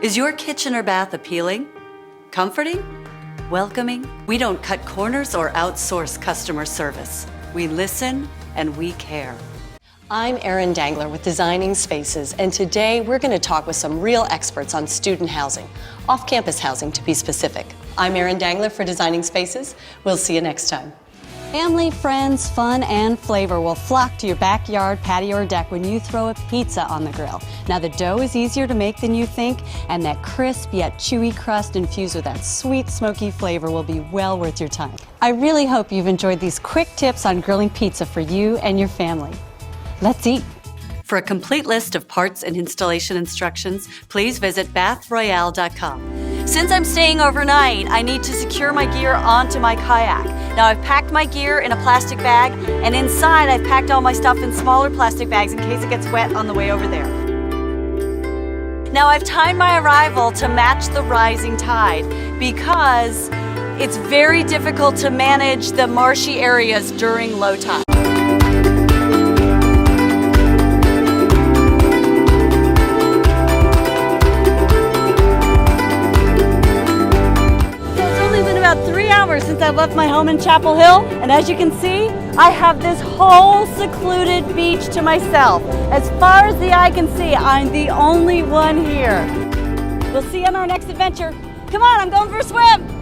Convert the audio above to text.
Is your kitchen or bath appealing, comforting, welcoming? We don't cut corners or outsource customer service. We listen and we care. I'm Erin Dangler with Designing Spaces, and today we're going to talk with some real experts on student housing, off-campus housing to be specific. I'm Erin Dangler for Designing Spaces. We'll see you next time. Family, friends, fun, and flavor will flock to your backyard, patio, or deck when you throw a pizza on the grill. Now, the dough is easier to make than you think, and that crisp yet chewy crust infused with that sweet, smoky flavor will be well worth your time. I really hope you've enjoyed these quick tips on grilling pizza for you and your family. Let's eat. For a complete list of parts and installation instructions, please visit bathroyale.com. Since I'm staying overnight, I need to secure my gear onto my kayak. Now I've packed my gear in a plastic bag, and inside I've packed all my stuff in smaller plastic bags in case it gets wet on the way over there. Now I've timed my arrival to match the rising tide because it's very difficult to manage the marshy areas during low tide. About 3 hours since I've left my home in Chapel Hill, and as you can see, I have this whole secluded beach to myself. As far as the eye can see, I'm the only one here. We'll see you on our next adventure. Come on, I'm going for a swim.